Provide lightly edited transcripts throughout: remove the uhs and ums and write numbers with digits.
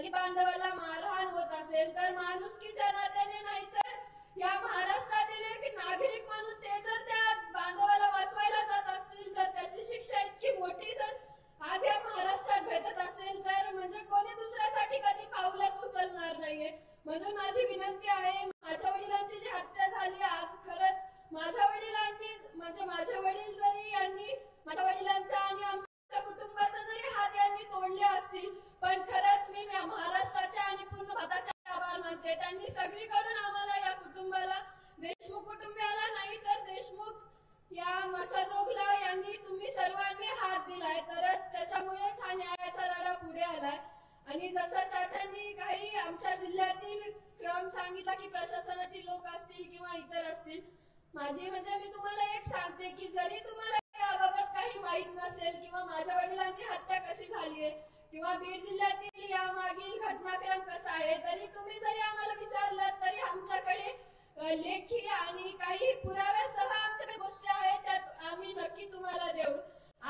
कधी बांधवाला मारहाण होत असेल तर माणुसकीच्या नात्याने नाही तर या महाराष्ट्रातील एक नागरिक म्हणून ते जर त्या बांधवाला वाचवायला जात असतील तर त्याची शिक्षा इतकी मोठी जर आज या महाराष्ट्रात भेटत असेल तर म्हणजे कोणी दुसऱ्यासाठी कधी पाऊलच उचलणार नाहीये. म्हणून माझी विनंती आहे, माझ्या वडिलांची जी हत्या झाली आज खरंच माझ्या वडिलांनी म्हणजे माझे वडील जरी यांनी माझ्या वडिलांचा आणि आमच्या कुटुंबाचा जरी हात यांनी तोडले असतील पण खरंच मी महाराष्ट्राचे आणि पूर्ण भारताचे आभार मानते. त्यांनी सगळीकडून आम्हाला या कुटुंबाला देशमुख कुटुंबियाला नाही तर देशमुख या मसाजोगला यांनी तुम्ही सर्वांनी हात दिलाय तरच त्याच्यामुळेच हा न्यायाचा लढा पुढे आलाय. आणि जसं चाचांनी काही आमच्या जिल्ह्यातील क्रम सांगितला की प्रशासनातील लोक असतील किंवा इतर असतील, माझी म्हणजे मी तुम्हाला एक सांगते की जरी तुम्हाला याबाबत काही माहित नसेल किंवा माझ्या वडिलांची हत्या कशी झालीये किंवा बीड जिल्ह्यातील या मागील घटनाक्रम कसा आहे तरी तुम्ही जरी आम्हाला विचारलं तरी आमच्याकडे लेखी आणि काही पुराव्यासह आमच्याकडे गोष्टी आहेत त्यात आम्ही नक्की तुम्हाला देऊ.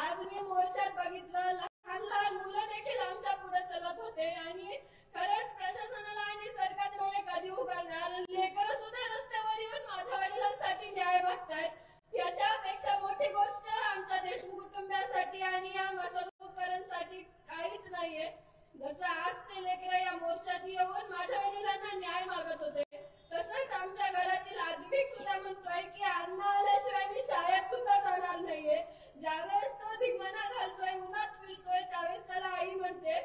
आज मी मोर्चात बघितलं लहान लहान मुलं देखील आमच्या पुढे चलत होते आणि खरंच प्रशासनाला आणि सरकारचे डोळे कधी उघडणार. लेकरं सुद्धा रस्त्यावर येऊन माझ्या वडिलांसाठी न्याय मागतायत. याच्यापेक्षा मोठी गोष्ट आमच्या देशमुख कुटुंबियांसाठी आणि या मसाजोगकरांसाठी काहीच नाहीये. जसं आज ते लेकरं या मोर्चात येऊन माझ्या वडिलांना न्याय मागत होते तसंच आमच्या घरातील आद्विक सुद्धा म्हणतोय की अण्णा आल्याशिवाय मी शाळेत सुद्धा जाणार नाहीये. ज्यावेळेस तो धिंगाणा घालतोय उन्हात फिरतोय त्यावेळेस त्याला आई म्हणते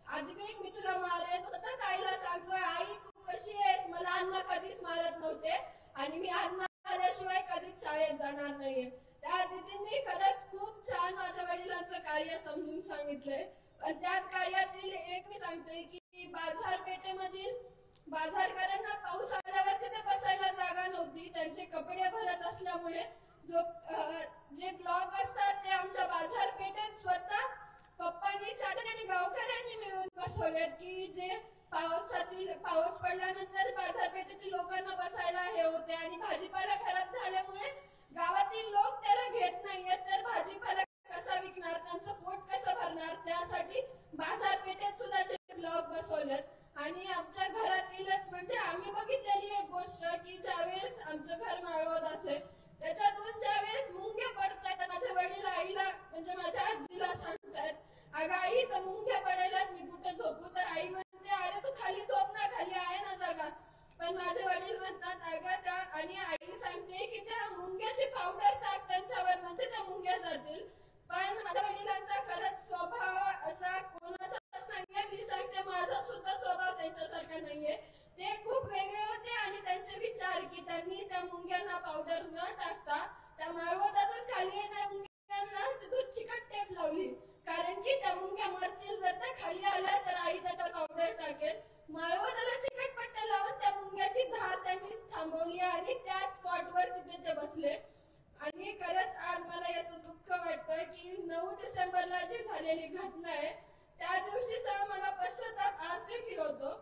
आद्विक मी तुला मारेन. तो सतत आईला सांगतोय आई तू कशी आहेस, मला अण्णा कधीच मारत नव्हते आणि मी अण्णा आल्याशिवाय कधीच शाळेत जाणार नाहीये. त्या दिदींनी खरंच खूप छान माझ्या वडिलांचं कार्य समजून सांगितलंय. पण त्याच कार्यातील एक मी सांगते की बाजारपेठेमधील बाजारकरांना पाऊस आल्यावर तिथे बसायला जागा नव्हती. त्यांचे कपडे भरत असल्यामुळे जे ब्लॉक असतात ते आमच्या बाजारपेठेत स्वतः पप्पांनी चाचांनी गावकऱ्यांनी मिळून बसवलेत की जे पाऊस पडल्यानंतर बाजारपेठेतील लोकांना बसायला हे होते आणि भाजीपाला खराब झाल्यामुळे गावातील लोक त्याला घेत नाहीयेत तर भाजीपाला कसा विकणार, त्यांचं पोट कसं भरणार, त्यासाठी बाजारपेठेत सुद्धा ब्लॉक बसवलेत. आणि आमच्या घरातीलच म्हणजे आम्ही बघितलेली एक गोष्ट की ज्यावेळेस आमचं घर माळवत असेल त्याच्यातून ज्यावेळेस मुंग्या पडतात माझ्या वडील आईला म्हणजे माझ्या आजीला सांगतात अगं आई तर मुंग्या पडायला मी कुठे झोपू तर आई म्हणते अरे तू खाली झोप ना, खाली आहे ना जागा. पण माझे वडील म्हणतात अगं त्या आणि आई सांगते की त्या मुंग्याची पावडर टाक त्यांच्यावर म्हणजे त्या मुंग्या जातील. पण माझ्या वडिलांचा खरंच स्वभाव असा कोणाचाच नाहीये. मी सांगते माझा सुद्धा स्वभाव त्यांच्यासारखा नाहीये. ते खूप वेगळे होते आणि त्यांचे विचार की त्यांनी त्या मुंग्यांना पावडर न टाकता त्या माळवतातून खाली येणाऱ्या मुंग्यांना तिथून चिकट टेप लावली कारण की त्या मुंग्या मरतील जर त्या खाली आल्या तर आई त्याच्यावर पावडर टाकेल. माळवताला चिकट पट्ट्या लावून त्या मुंग्याची धार त्यांनी थांबवली आणि त्याच स्पॉटवर तिथे ते बसले. आणि खरंच आज मला याचं दुःख वाटतं की 9 डिसेंबरला जी झालेली घटना आहे त्या दिवशीचा मला पश्चाताप आज देखील होतो.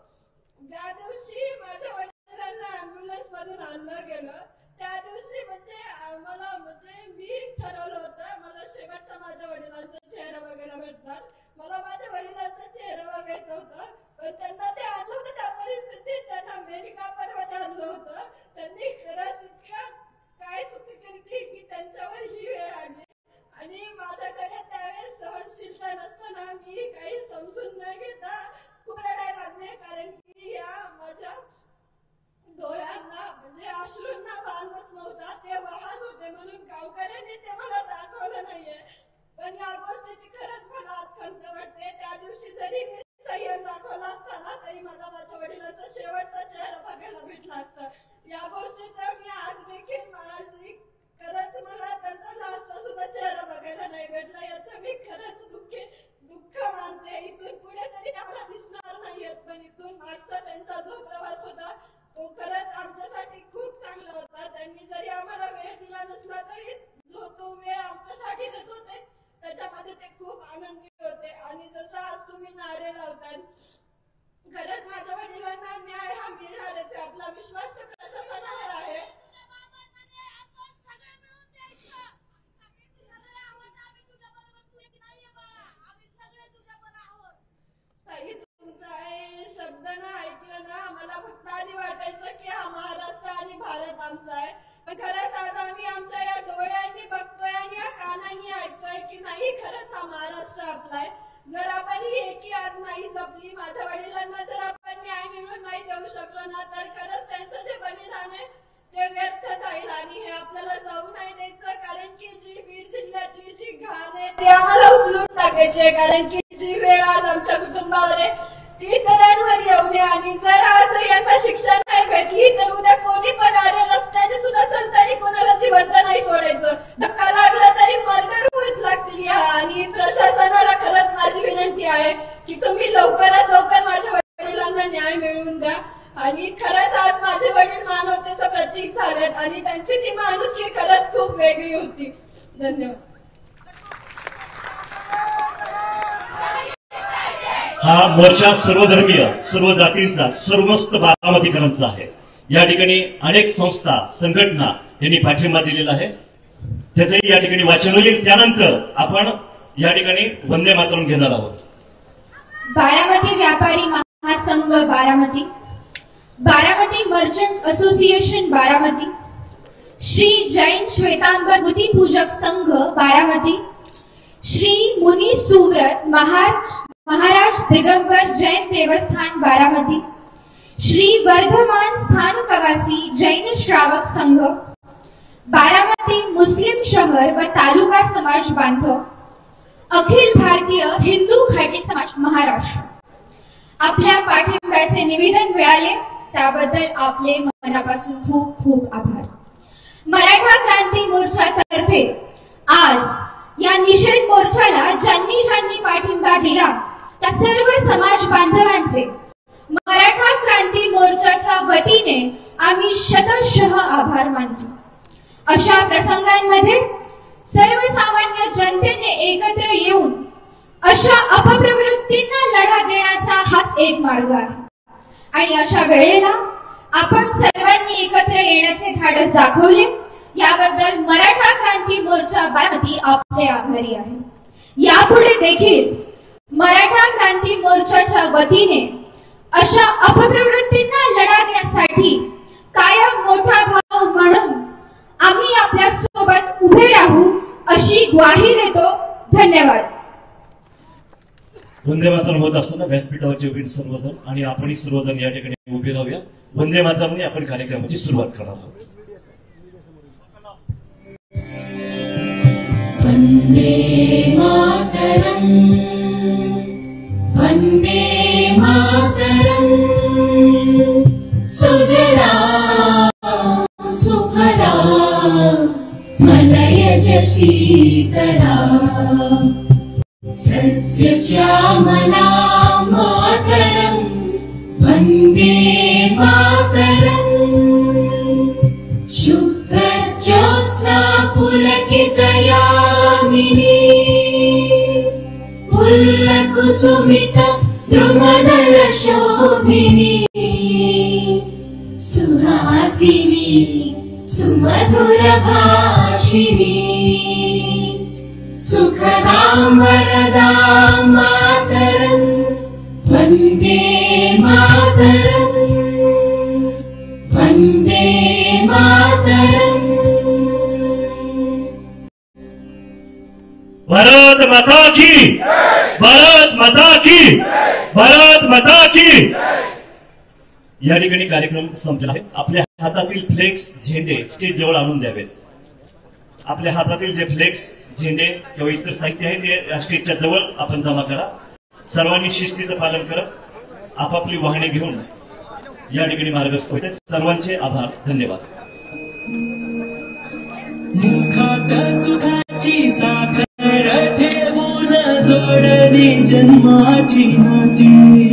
ज्या दिवशी माझ्या वडिलांना अँब्युलन्स मधून आणलं गेलं त्या दिवशी म्हणजे आम्हाला म्हणजे मी ठरवलं होतं मला शेवटचा माझ्या वडिलांचा चेहरा बघायला भेटणार, मला माझ्या वडिलांचा चेहरा बघायचा होता. पण त्यांना ते आणलं होतं त्या परिस्थितीत त्यांना मेडिकामध्ये आणलं होतं. त्यांनी खरंच इतक्या काय चुकी केली की त्यांच्यावर ही वेळ आली आणि माझ्याकडे त्यावेळेस सहनशीलता नसताना मी काही समजून न घेता खूप रडायला लागले कारण की या माझ्या डोळ्यांना म्हणजे अश्रूंना बांधच नव्हता, ते वाहत होते म्हणून गावकऱ्यांनी ते मला दाखवलं नाहीये. पण या गोष्टीची खरंच मला आज खंत वाटते. त्या दिवशी जरी मी संयम दाखवला असताना तरी मला माझ्या वडिलांचा शेवटचा चेहरा बघायला भेटला असता. या गोष्टीचा मी आज देखील माझी खरंच मला त्यांचा लास्टचा सुद्धा चेहरा बघायला नाही भेटला याचं मी खरंच दुःख मानते. इथून पुढे तरी त्या मला दिसणार नाहीयेत पण इथून मागचा त्यांचा जो प्रवास होता तो खरंच आमच्यासाठी खूप चांगला होता. त्यांनी जरी आम्हाला वेळ दिला नसला तरी जो तो वेळ आमच्यासाठी देत होते त्याच्यामध्ये ते खूप आनंदी होते. आणि जसं आज तुम्ही नारे लावतात खरंच माझ्या वडिलांना न्याय हा मिळणारच आहे. आपला विश्वास तर प्रशासनावर आहे. ताई तुमचा आमचा आहे, पण खरंच आज आम्ही आमच्या या डोळ्यांनी बघतोय आणि या कानांनी ऐकतोय की नाही, खरंच हा महाराष्ट्र आपला आहे. जर आपण ही एकी आज नाही जपली, माझ्या वडिलांना जर आपण न्याय मिळवून नाही देऊ शकलो ना, तर खरंच त्यांचं जे बलिदान आहे ते व्यर्थ जाईल आणि हे आपल्याला जाऊ नाही द्यायचं. कारण की जी बीड जिल्ह्यातली जी घाण आहे ती आम्हाला उचलून टाकायची आहे. कारण की जी वेळ आज आमच्या कुटुंबावर आहे ती इतरांवर येऊ नये. आणि जर आज यांना शिक्षा नाही भेटली तर उद्या कोणी पण आले रस्त्याने सुद्धा चलताना कोणाला जिवंत नाही सोडायचं. धक्का लागला तरी मर्डर होत लागतील या. आणि प्रशासनाला खरंच माझी विनंती आहे की तुम्ही लवकरात लवकर माझ्या वडिलांना न्याय मिळवून द्या. आणि खरंच आज माझे वडील मानवतेचं प्रतीक झालेत आणि त्यांची ती माणुसकी खरंच खूप वेगळी होती. धन्यवाद. हा मोर्चा सर्वधर्मीय, सर्व जातींचा, सर्वमस्त बारामतीकरांचा आहे. या ठिकाणी अनेक संस्था, संघटना यांनी पाठिंबा दिलेला आहे. त्याचंही या ठिकाणी वाचन होईल. त्यानंतर आपण या ठिकाणी वंदे मातरम घेणार आहोत. बारामती व्यापारी महासंघ बारामती, बारामती मर्चंट असोसिएशन बारामती, श्री जैन श्वेतांबर मूर्ती पूजक संघ बारामती, श्री मुनी सुव्रत महाराज दिगंबर जैन देवस्थान बारामती, श्री वर्धमान स्थानकवासी जैन श्रावक संघ बारामती, मुस्लिम शहर व तालुका समाज बांधव, अखिल भारतीय हिंदू खाटी समाज महाराष्ट्र. आपल्या पाठिंब्याचे निवेदन मिळाले त्याबद्दल आपले मनापासून खूप खूप आभार. मराठा क्रांती मोर्चातर्फे आज या निषेध मोर्चाला ज्यांनी ज्यांनी पाठिंबा दिला त्या सर्व समाज बांधवांचे मराठा क्रांती मोर्चाच्या वतीने आम्ही शतशः आभार मानतो. अशा प्रसंगांमध्ये सर्वसामान्य जनतेने एकत्र येऊन अशा अपप्रवृत्तींना लढा देण्याचा हाच एक मार्ग आहे. आणि अशा वेळेला आपण सर्वांनी एकत्र येण्याचे धाडस दाखवले याबद्दल मराठा क्रांती मोर्चा बारामती आपले आभारी आहे. यापुढे देखील मराठा क्रांती मोर्चाच्या वतीने अशा अपप्रवृत्तींना लढा देण्यासाठी कायम मोठा भाऊ म्हणून आम्ही आपल्या सोबत उभे राहू अशी ग्वाही देतो. धन्यवाद. वंदे मातरम होत असताना व्यासपीठावरचे उभे सर्वजण आणि आपण सर्वजण या ठिकाणी उभे राहूया. वंदे मातरमने आपण कार्यक्रमाची सुरुवात करणार आहोत. वंदे मातरम, वंदे मातरम, सुजला सुफला मलयज शीतला, सस्य श्यामला मातरम, वंदे मातरम, शुभ्रज्योत्स्ना पुलकितयामिनी, पुल्लकुसुमित द्रुमदल शोभिनी, सुहासिनी सुमधुर भाषिणी, सुखदां वरदां मातरं, वन्दे मातरं, वन्दे मातरं. भारत माता की, भारत माता की, भारत माता की. या ठिकाणी कार्यक्रम संपला आहे. आपल्या हातातील फ्लेक्स, झेंडे स्टेज जवळ आणून द्यावेत. आपल्या हातातील जे फ्लेक्स, झेंडे किंवा इतर साहित्य आहे ते स्टेजच्या जवळ आपण जमा करा. सर्वांनी शिस्तीचं पालन करत आपापली वाहने घेऊन या ठिकाणी मार्गस्थ होते. सर्वांचे आभार. धन्यवाद. मुखात सुखाची साखर ठेवून जोडली जन्माची नाती,